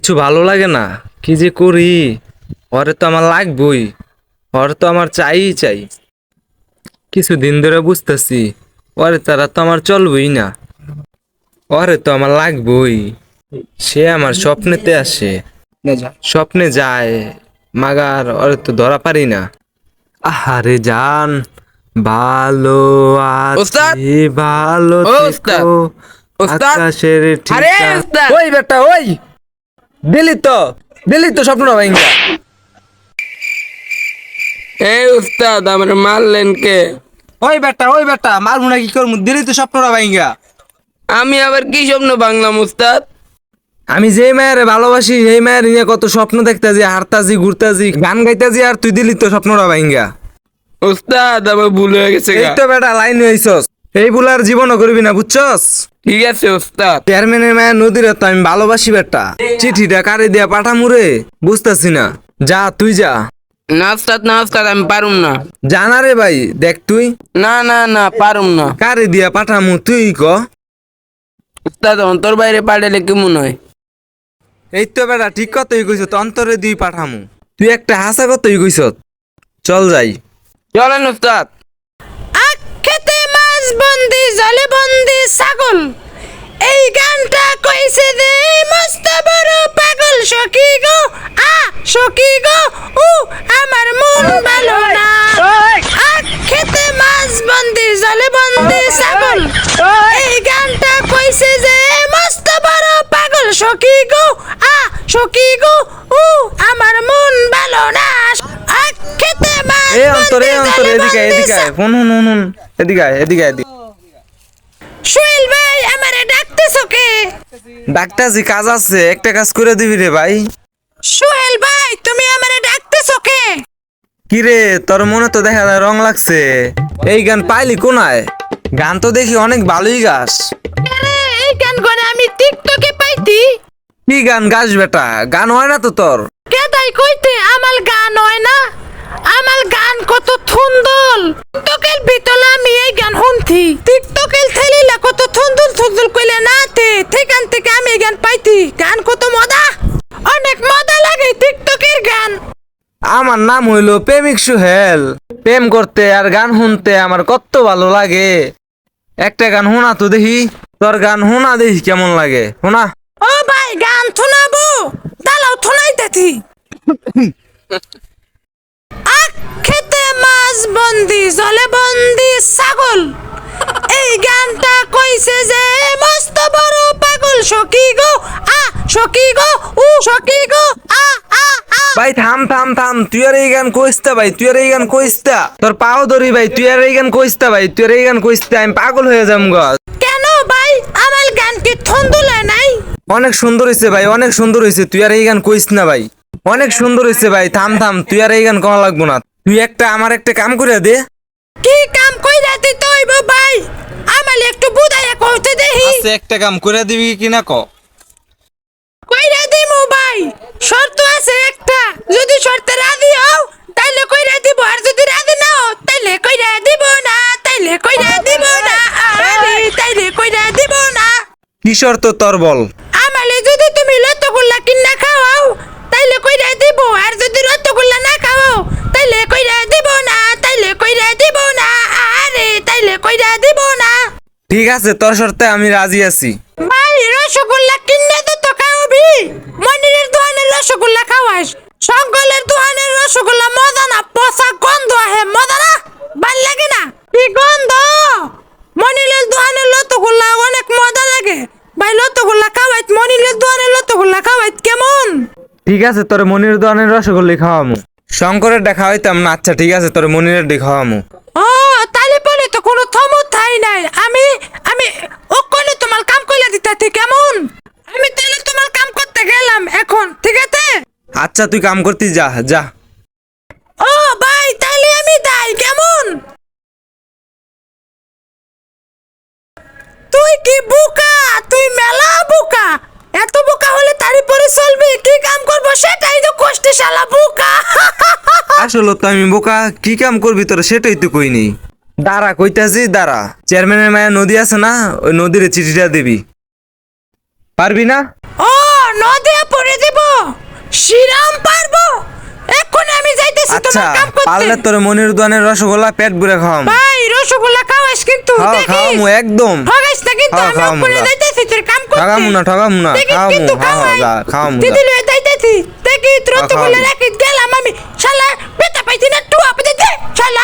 কিচ্ছু ভালো লাগে না, কি যে করি। ওরে তো আমার লাগবই, ওরে তো আমার চাই। কিছুদিন ধরে বুঝতেছি ওরে তারা তো আমার চলবই না, ওরে তো আমার লাগবই। সে আমার স্বপ্নেতে আসে, স্বপ্নে যায়, মাগার ওরে তো ধরা পারি না। আহারে জান, ভালো ওস্তাদ, আছি ভালো ও ওস্তাদ, থেকো, ওস্তাদ, আকাশের আরে ঠিকা। ওস্তাদ, ওই বেটা ওই, দিলি তো স্বপ্নটা ভাঙ্গা। এই উস্তাদ আমার মারলেন কে? ওই বেটা মারবো না কি করবো, দিলি তো স্বপ্নটা ভাঙ্গা। আমি আবার কি স্বপ্ন বাংলাম উস্তাদ? আমি যে মায়ের ভালোবাসি সেই মায়ের নিয়ে কত স্বপ্ন দেখতাছি, হারতাছি ঘুরতাছি গান গাইতাছি, আর তুই দিলি তো স্বপ্নটা ভাঙ্গা। উস্তাদ আমার ভুল হয়ে গেছে এই গা। তো বেটা লাইন হইছস, এই ভুল আর জীবনও করবি না, বুঝছস? ঠিক আছে উস্তাদ। চেয়ারম্যানের মায়ের নদীরে তো আমি ভালোবাসি বেটা, চিঠিটা কারে দিয়া পাঠামুরে বুঝতাছি না। যা তুই যা। না উস্তাদ, না উস্তাদ, আমি পারুম না। জানা রে ভাই, দেখ তুই না না না, পারুম না কারে দিয়া পাঠামু তুই ক। উস্তাদ। অন্তর বাইরে পাঠালে কেমন হয়? এই তো বেটা ঠিক কথাই কইছ, অন্তরে দুই পাঠামু, তুই একটা হাসা কথাই কইছ। চল যাই। চলেন উস্তাদ। খেতে মাছ বন্দি জলে বন্দি ছাগল, এই গানটা কইছে দে মস্ত বড় পাগল। সখী গো সখী গো আমার মন ভালো না। খেতে মাছ বন্দি জলে বন্দি ছাগল, এই গানটা কইছে যে মস্ত বড় পাগল। সখী গো সখী গো আমার মন ভালো না। খেতে মাছ এ অন্তর জলে এদিকে বন্দি এদিকে আয়, শুন এদিকে। সোহেল ভাই আমারে ডাকতেছো কে? ডাক্তারজি কাজ আছে, একটা কাজ করে দিবি রে ভাই। সোহেল ভাই তুমি আমারে ডাকতেছো কে? কি রে তোর মনে তো দেখা যায় রং লাগছে, এই গান পাইলি কোনায়? গান তো দেখি অনেক ভালোই গাস। আরে এই গান করে আমি টিকটকে পাইতি। কি গান গাস বেটা, গান হয় না তো তোর? কেদাই কইতে আমার গান হয় না? আমার গান কত থুন্দল। টিকটকের ভিতরে আমি এই গান শুনছি। টিকটকের ছেলেলা কত থুন্দল কইলে নাতে, সেখান থেকে আমি এই গান পাইতি। গান কত মজা, অনেক মজা লাগে টিকটকের গান। আমার নাম হইলো প্রেমিক সোহেল, প্রেম করতে আর গান শুনতে আমার কত ভালো লাগে। একটা গান শোনা তো দেখি, তোর গান শোনা দেখি কেমন লাগে, শোনা। ও ভাই গান শোনাবো, দাঁড়াও শোনাইতেছি। খেতে মাছ বন্দি জলে বন্দি ছাগল, এই গানটা কইছে যে মস্ত বড় পাগল। সখী গো সখী গো সখী গো ভাই থাম, তুই আর এই গান কইস্তা ভাই, তুই আর এই গান কইস্তা, তোর পাও ধরি ভাই, তুই আর এই গান কইস্তা ভাই, তুই আর এই গান কইস্তা, আমি পাগল হয়ে যাম গা। কেন ভাই আমার গান কি থন্দুলে নাই? অনেক সুন্দর হয়েছে ভাই, অনেক সুন্দর হয়েছে, তুই আর এই গান কইস না ভাই। অনেক সুন্দর হয়েছে ভাই, থাম, তুই আর এই গান করা লাগবো না। তুই আমার একটা কাম করে দে। কি কাম কইরা দিতে হইব ভাই? আমালে একটু বুঝাইয়া কইতে দেহি। একটা কাম করে দিবি কিনা ক। কইরা দিমু ভাই, শর্ত আছে একটা। যদি শর্তে রাজি হও তাইলে কইরা দিব, আর যদি রাজি না হও তাইলে কইরা দিব না, তাইলে কইরা দিব না, আরে তাইলে কইরা দিব না। কি শর্ত তোর বল। আমালে যদি তুমি রসগোল্লা কিনা খাওয়াও তাইলে কইরা দিব, আর যদি রসগোল্লা না খাওয়াও তাইলে কইরা দিব না, তাইলে কইরা দিব না, আরে তাইলে কইরা দিব না। ঠিক আছে, তোর শর্তে আমি রাজি আছি। ভাই রসগোল্লা কিনে তো খাওয়াবি। মনিরের দোকানের রসগোল্লা খাওয়াস, শঙ্কলের দোকানের রসগোল্লা মজা না, পচা গন্ধ আহে, মজা না, ভাল লাগে না। কি গন্ধ! মনিরের দোকানের রসগোল্লা অনেক মজা লাগে ভাই। রসগোল্লা খাওয়াইত, মনিরের দোকানের রসগোল্লা খাওয়াইত কেমন? ঠিক আছে, তোর মনির দোকানের রসগোল্লা খাওয়ামু, শঙ্করের দেখা হইতাম না। আচ্ছা ঠিক আছে, তোর মনিরের খাওয়ামু। ও তাহলে বলে তো কোনো থমথাই নাই। আমি আমি ওখানে তোমার কাম কইলা দিতাছি কেমন? আমি তাহলে তোমার কাম করতে গেলাম এখন, ঠিক আছে? আচ্ছা তুই কাম করতি, যা। ও ভাই তাহলে আমি যাই কেমন? তুই কি বোকা, তুই মেলা বোকা। এত বোকা হলে তারই পরে চলবি, কি কাম করবো সেটাই তো কষ্টে শালা বোকা। আসলে তো আমি বোকা, কি কাম করবি তোর সেটাই তো কইনি। দাঁড়া কইতাছি, দাঁড়া। চেয়ারম্যানের মায়া নদী আছে না, ওই নদীর চিঠিটা দিবি, পারবি না? ও নদে পড়ে দেব। আচ্ছা তোমার কাম করতে পারলে তোর মনির দোকানের রসগোল্লা পেট ভরে খাওয়াম ভাই রসগোল্লা খাওয়াস কিন্তু খাওয়া খাওয়ামু একদম ঠগাইস না কিন্তু খাওয়া আমি খাওয়ামু উপরে যা। যাইতেছি তোর কাম করতে ঠগামু না দেখিস খাওয়ামু কিন্তু খাওয়াই যা খাওয়ামু দিদি লয়ে যাইতেছি দেখি খাওয়ামু। রসগোল্লা রাখি গেলাম আমি শালা বেটা পাইছি না টুয়া পেতে শালা